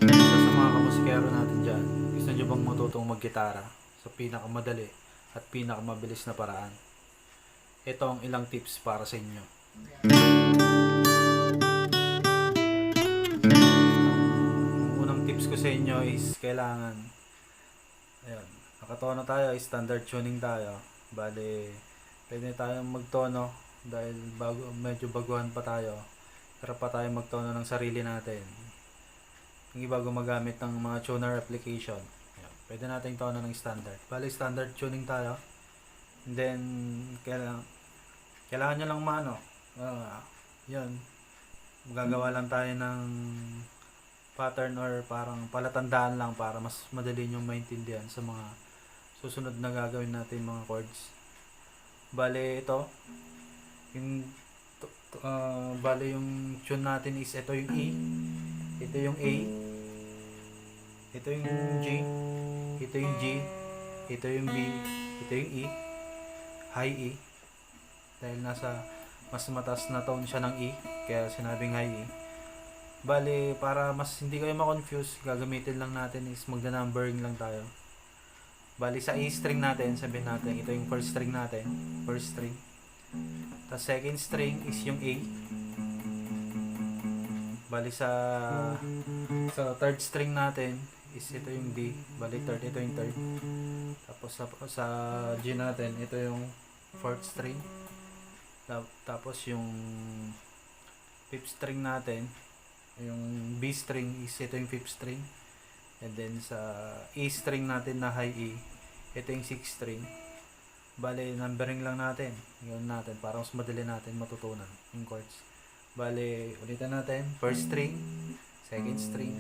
Isa sa mga kamusikero natin dyan, gusto nyo bang matutong maggitara sa pinakamadali at pinakamabilis na paraan? Ito ang ilang tips para sa inyo. Ang unang tips ko sa inyo is kailangan, ayun, nakatono tayo, standard tuning tayo. Bale, pwede tayong magtono dahil medyo baguhan pa tayo. Pero pa tayo magtono ng sarili natin. Yung iba gumagamit ng mga tuner application. Ayan, pwede natin tono ng standard. Bali, standard tuning tayo. And then, kailangan nyo lang maano. Yun. Gagawa lang tayo ng pattern or parang palatandaan lang para mas madali nyo maintindihan sa mga susunod na gagawin natin mga chords. Bale, ito. Bale, yung tune natin is ito yung E. Ito yung A. Ito yung G. Ito yung G. Ito yung B. Ito yung E. High E. Dahil nasa mas mataas na tone siya ng E. Kaya sinabing high E. Bale, para mas hindi kayo ma-confuse, gagamitin lang natin is magna-numbering lang tayo. Bale, sa A string natin, sabihin natin, ito yung first string natin. First string. Tapos second string is yung A. Bali sa third string natin is ito yung D. Bali third, ito yung third. Tapos sa G natin, ito yung fourth string. Tapos yung fifth string natin, yung B string is ito yung fifth string. And then sa E string natin na high E, ito yung sixth string. Bali, numbering lang natin. Yun natin, para mas madali natin matutunan yung chords. Bali, ulitin natin. First string, second string,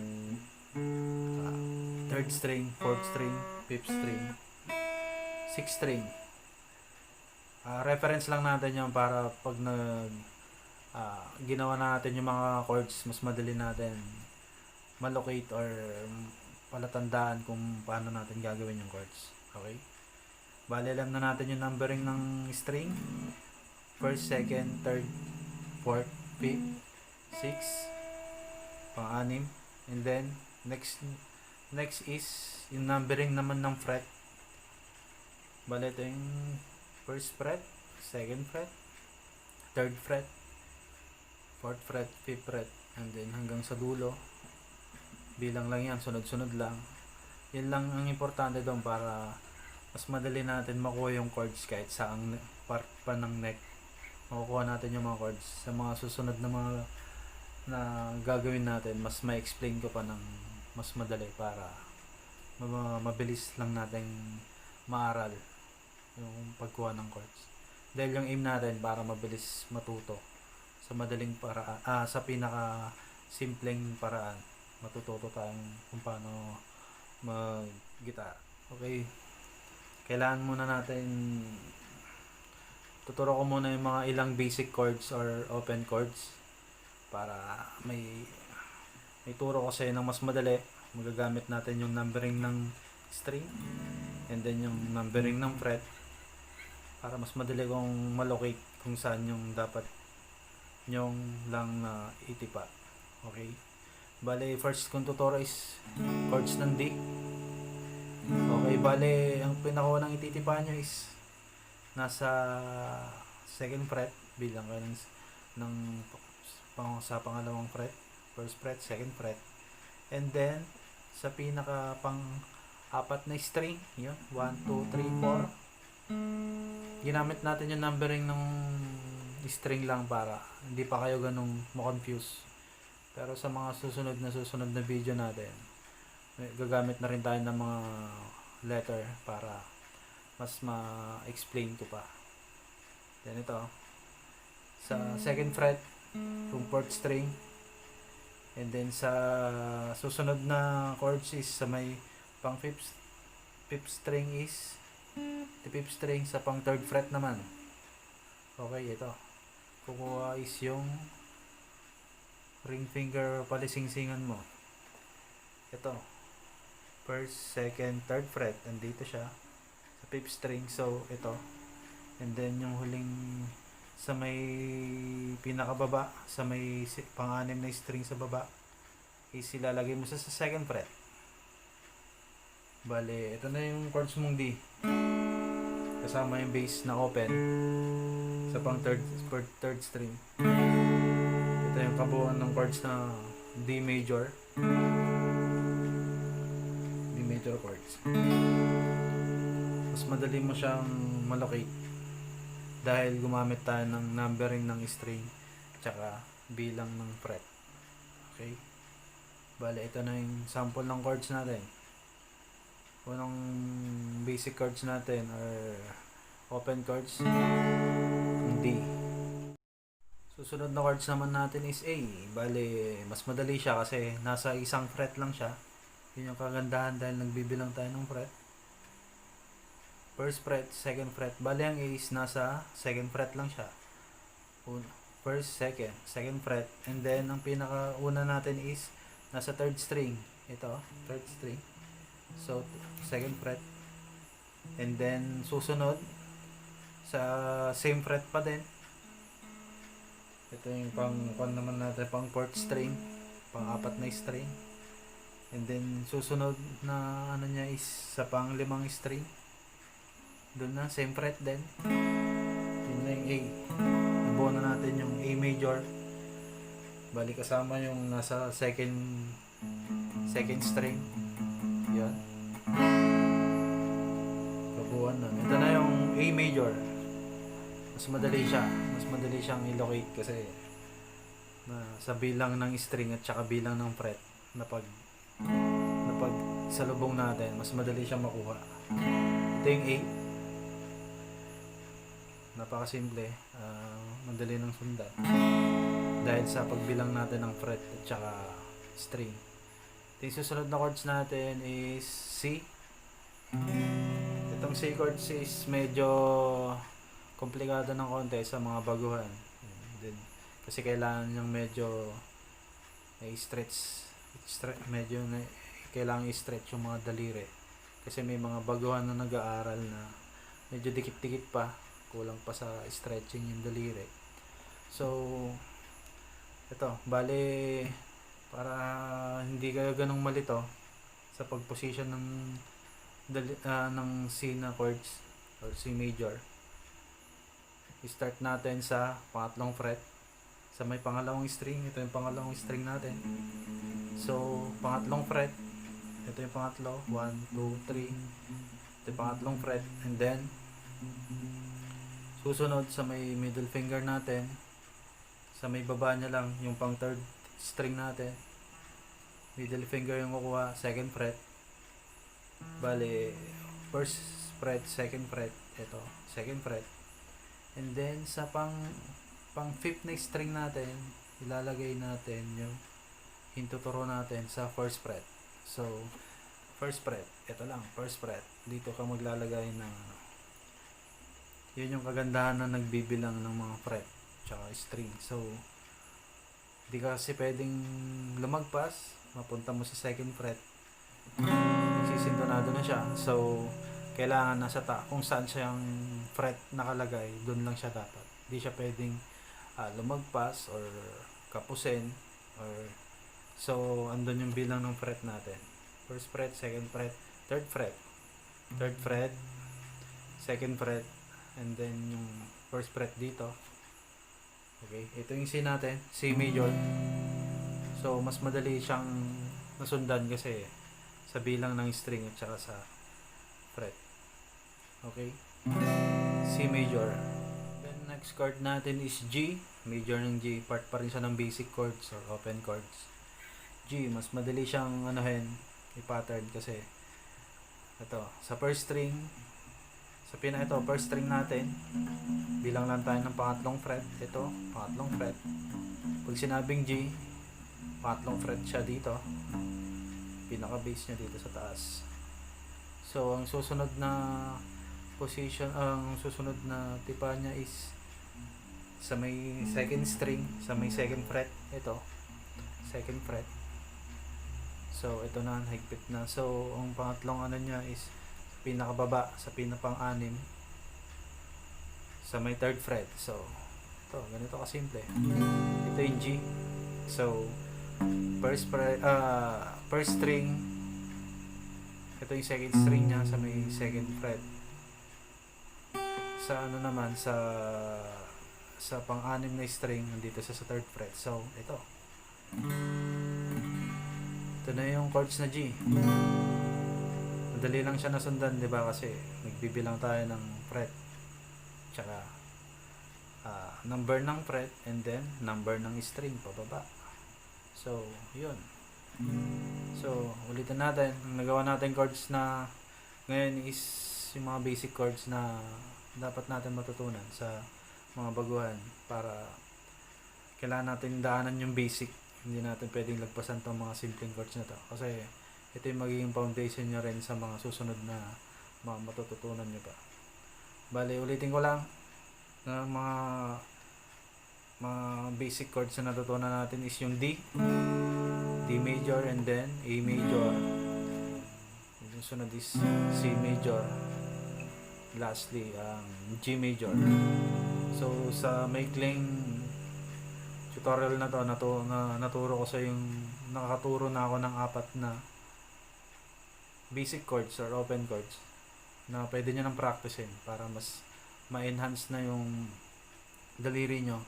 third string, fourth string, fifth string, sixth string. Reference lang natin yan para pag ginawa natin yung mga chords, mas madali natin malocate or palatandaan kung paano natin gagawin yung chords. Okay? Bali, alam na natin yung numbering ng string. First, second, third, fourth, fifth, sixth, pang-anim. And then, next is yung numbering naman ng fret. Bali, ito yung first fret, second fret, third fret, fourth fret, fifth fret, and then hanggang sa dulo. Bilang lang yan, sunod-sunod lang. Yan lang ang importante doon para mas madali natin makuha yung chords kahit saang part pa ng neck. Makukuha natin yung mga chords. Sa mga susunod na mga na gagawin natin, mas ma-explain ko pa ng mas madali para mabilis lang natin maaral yung pagkuha ng chords. Dahil yung aim natin para mabilis matuto sa madaling paraan, sa pinaka simpleng paraan, matututo tayong kung paano mag-gitara. Okay, kailangan muna natin tuturo ko muna yung mga ilang basic chords or open chords para may turo ko sa'yo ng mas madali. Magagamit natin yung numbering ng string and then yung numbering ng fret para mas madali kong malocate kung saan yung dapat yung lang na itipa. Okay, bale, first kong tuturo is chords ng D. Okay, bale, ang pinakaunang ititipa nyo is nasa second fret, bilang kayo sa pangalawang fret, first fret, second fret, and then sa pinaka pang apat na string, yun, 1, 2, 3, 4. Ginamit natin yung numbering ng string lang para hindi pa kayo ganung ma-confuse. Pero sa mga susunod na video natin, gagamit na rin tayo ng mga letter para mas ma-explain ko pa. Then ito, sa second fret, yung fourth string, and then sa susunod na chords is sa may pang fifth string is the fifth string sa pang third fret naman. Okay, ito. Kukuha is yung ring finger palisingsingan mo. Ito. First, second, third fret. Nandito siya. Sa fifth string. So, ito. And then, yung huling sa may pinakababa, sa may pang-anim na string sa baba, is ilalagay mo sa second fret. Bale, ito na yung chords mong D. Kasama yung bass na open sa pang third string. Ito yung kabuuan ng chords na D major. D major chords. Mas madali mo siyang malocate dahil gumamit tayo ng numbering ng string tsaka bilang ng fret. Okay? Bale, ito na yung sample ng chords natin. Unang basic chords natin or open chords, D. Susunod na chords naman natin is A. Bale, mas madali siya kasi nasa isang fret lang siya. Yun yung kagandahan dahil nagbibilang tayo ng fret. First fret, second fret. Bale, ang A is nasa second fret lang siya. First, second fret. And then, ang pinakauna natin is nasa third string. Ito, third string. So, second fret. And then, susunod sa same fret pa din. Ito yung pang naman natin, pang fourth string, pang apat na string. And then, susunod na ano niya is sa pang limang string. Doon na, same fret din. Yun na yung A. Nabuo na natin yung A major. Bali kasama yung nasa second string. Yan. Kabuuan na. Ito na yung A major. Mas madali siya. Mas madali siyang i-locate kasi sa bilang ng string at saka bilang ng fret na pag salubong natin, mas madali siyang makuha. Ito yung A. Napakasimple. Madali ng sundan. Dahil sa pagbilang natin ng fret at saka string. Yung susunod na chords natin is C. Itong C chords is medyo komplikado ng konti sa mga baguhan. Kasi kailangan niyang medyo medyo kailangan i-stretch yung mga daliri. Kasi may mga baguhan na nag-aaral na medyo dikit-dikit pa. Kulang pa sa stretching yung daliri. So, ito, bale para hindi kayo ganong malito sa pag-position ng C na chords or C major. I-start natin sa pangatlong fret sa may pangalawang string. Ito yung pangalawang string natin. So, pangatlong fret. Ito yung pangatlo. 1, 2, 3. Ito yung pangatlong fret. And then, susunod sa may middle finger natin. Sa may baba niya lang, yung pang third string natin. Middle finger yung kukuha. Second fret. Bale, first fret, second fret. Ito, second fret. And then, sa pang fifth na string natin, ilalagay natin yung hintuturo natin sa first fret. So, first fret. Ito lang, first fret. Dito ka maglalagay ng yun yung kagandahan na nagbibilang ng mga fret tsaka string. So, di ka kasi pwedeng lumagpas, mapunta mo sa second fret, nagsisintonado na siya. So, kailangan nasa kung saan siyang fret nakalagay, doon lang siya dapat. Di siya pwedeng lumagpas or kapusin or so andun yung bilang ng fret natin. First fret, second fret, third fret, second fret, and then yung first fret dito. Okay, ito yung C natin, C major. So mas madali siyang nasundan kasi sa bilang ng string at saka sa fret. Okay, C major. Next chord natin is G, major ng G, part pa rin siya ng basic chords or open chords. G, mas madali siyang i-pattern kasi ito, sa first string, first string natin, bilang lang tayo ng pangatlong fret, ito, pangatlong fret. Pag sinabing G, pangatlong fret siya dito, pinaka-base niya dito sa taas. So, ang susunod na position, ang susunod na tipa niya is sa may second string, sa may second fret. Ito, second fret. So, ito na, higpit na. So, ang pangatlong niya is pinakababa, sa pinapang-anim, sa may third fret. So, Ito, ganito kasimple. Ito yung G. So, first string, ito yung second string niya sa may second fret. Sa ano naman, sa pang-anim na string, nandito sa third fret. So, ito. Ito na yung chords na G. Madali lang siya nasundan, di ba? Kasi nagbibilang tayo ng fret. Tsaka, number ng fret and then number ng string pababa. So, yun. So, ulitin natin. Ang nagawa natin chords na ngayon is yung mga basic chords na dapat natin matutunan sa mga baguhan para kailangan natin daanan yung basic. Hindi natin pwedeng lagpasan tong mga simpleng chords na to. Kasi ito yung magiging foundation nyo rin sa mga susunod na mga matututunan nyo pa. Bale, ulitin ko lang na mga basic chords na natutunan natin is yung D, D major and then A major. Yung sunod is C major. Lastly, G major. So, sa maikling tutorial na to, naturo ko sa yung nakaturo na ako ng 4 na basic chords or open chords na pwede nyo nang practicein para mas ma-enhance na yung daliri nyo,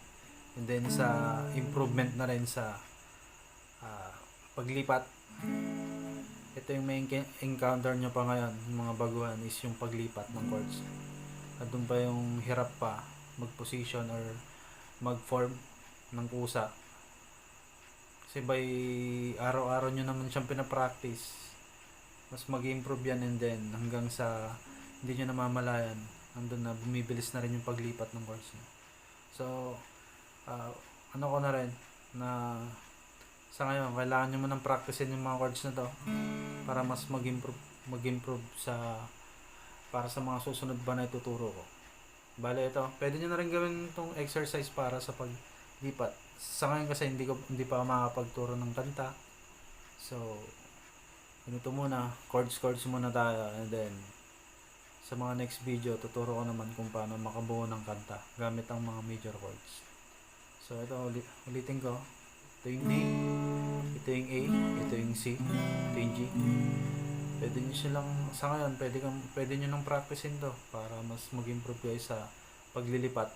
and then sa improvement na rin sa paglipat. Ito yung may encounter nyo pa ngayon, yung mga baguhan is yung paglipat ng chords. At doon pa yung hirap pa mag-position or mag-form ng kusa. Kasi by araw-araw nyo naman siyang pinapractice, mas mag-improve yan, and then hanggang sa hindi nyo namamalayan, andun na bumibilis na rin yung paglipat ng chords nyo. So, ano ko na rin na sa ngayon, kailangan nyo munang practicein yung mga chords na to para mas mag-improve para sa mga susunod ba na ituturo ko. Bale, ito, pwede nyo na rin gawin itong exercise para sa paglipat. Sa ngayon kasi hindi pa makapagturo ng kanta. So, ganito muna, chords muna tayo, and then sa mga next video, tuturo ko naman kung paano makabuo ng kanta gamit ang mga major chords. So, ito, ulitin ko. Ito yung D, ito yung A, ito yung C, ito yung G. Pwede nyo silang, sa ngayon, pwede nyo nang practicein to para mas mag-improve kayo sa paglilipat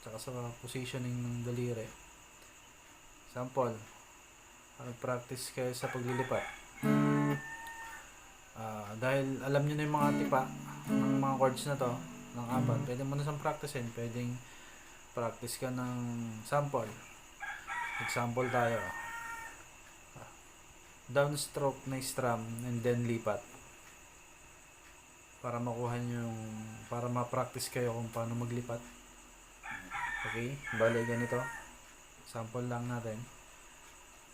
tsaka sa positioning ng daliri. Sample, practice kayo sa paglilipat. Dahil alam nyo na yung mga tipa ng mga chords na to, ng 4, pwede mo na siyang practicein. Pwedeng practice ka ng sample. Example tayo. Downstroke na strum and then lipat. Para makuha nyo para ma-practice kayo kung paano maglipat. Okay? Bale, ganito. Sample lang natin.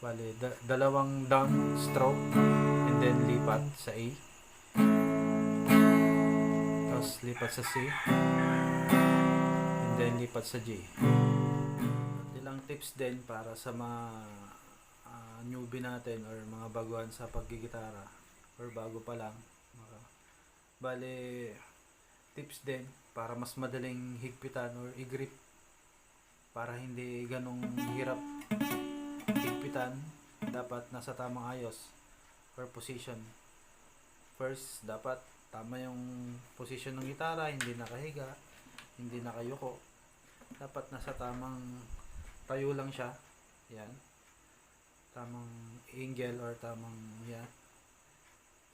Bale, dalawang downstroke and then lipat sa A. Tapos lipat sa C. And then lipat sa G. Ilang tips din para sa mga newbie natin or mga baguhan sa paggigitara or bago pa lang. Bale, tips din para mas madaling higpitan or i-grip para hindi ganong hirap higpitan. Dapat nasa tamang ayos or position. First, dapat tama yung position ng gitara, hindi nakahiga, hindi nakayuko. Dapat nasa tamang tayo lang siya. Yan. Tamang angle or tamang yan.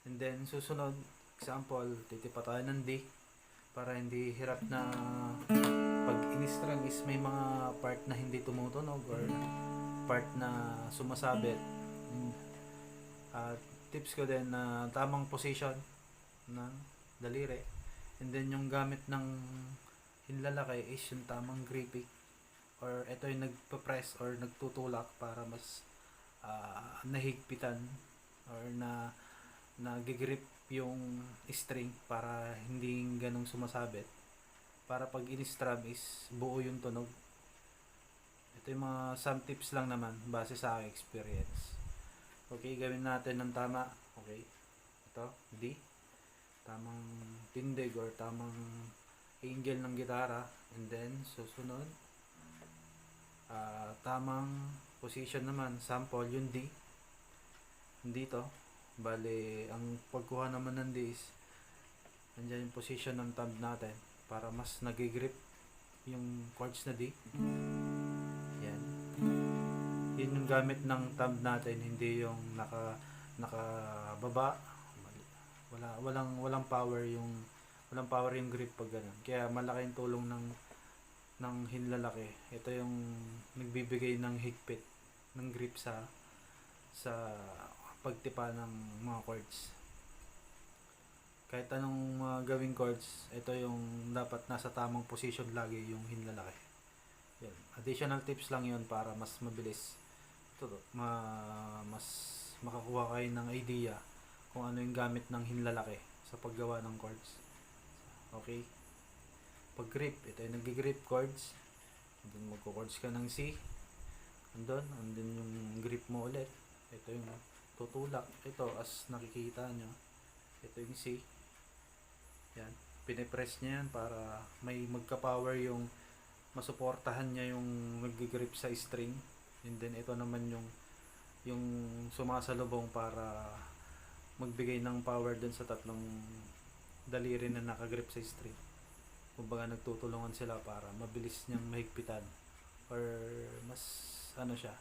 And then susunod, example, titipa tayo ng D para hindi hirap na pag in-strum is may mga part na hindi tumutunog or part na sumasabit. Tips ko din na tamang position ng daliri. And then yung gamit ng hinlalaki is yung tamang gripping. Or ito yung nagpa-press or nagtutulak para mas nahigpitan or nagigrip yung string para hindi ganong sumasabit. Para pag in-strum is buo yung tunog. Ito yung mga some tips lang naman base sa aking experience. Okay, gawin natin ng tama. Okay, ito, D. Tamang tindig or tamang angle ng gitara. And then, susunod, Tamang position naman, sample, yung D. Dito. Bale, ang pagkuha naman ng D is, andyan yung position ng thumb natin para mas nagigrip yung chords na D. Yan. Yun yung gamit ng thumb natin, hindi yung nakababa. Walang power yung grip pag ganun. Kaya malaking tulong ng hinlalaki. Ito yung nagbibigay ng higpit ng grip sa pagtipa ng mga chords. Kahit anong gawing chords, ito yung dapat nasa tamang position lagi yung hinlalaki. Yan. Additional tips lang yun para mas mabilis. Mas makakuha kayo ng idea kung ano yung gamit ng hinlalaki sa paggawa ng chords. Okay? Pag grip, ito yung nag-grip chords. Andun magko-chords ka ng C. Andun yung grip mo ulit. Ito yung tutulak. Ito, as nakikita nyo, ito yung C. Yan. Pinipress niya yan para may magka-power yung masuportahan niya yung nag-grip sa string. And then ito naman yung sumasalubong para magbigay ng power dun sa tatlong daliri na nakagrip sa string. Kumbaga nagtutulungan sila para mabilis niyang mahigpitan or mas ano siya.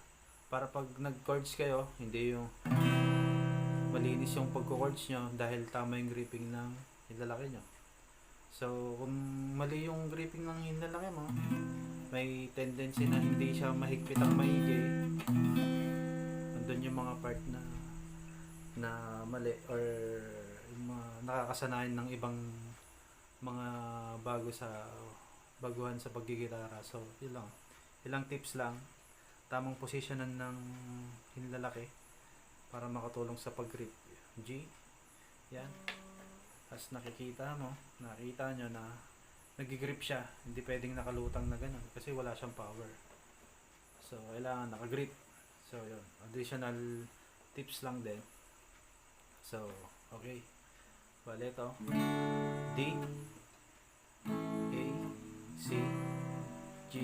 Para pag nag-chords kayo, hindi yung malinis yung pagko-chords nyo dahil tama yung gripping ng hinlalaki nyo. So, kung mali yung gripping ng hinlalaki mo, may tendency na hindi siya mahigpit ang maigi. Andun yung mga part na mali or yung mga nakakasanayan ng ibang mga baguhan sa paggigitara. So, yun lang. Ilang tips lang. Tamang posisyonan ng hinlalaki para makatulong sa pag-grip. G. Yan. As nakita nyo na nag-grip siya. Hindi pwedeng nakalutang na ganun kasi wala siyang power. So, kailangan nakagrip. So, yun. Additional tips lang din. So, okay. Bale ito. D, A, C, G,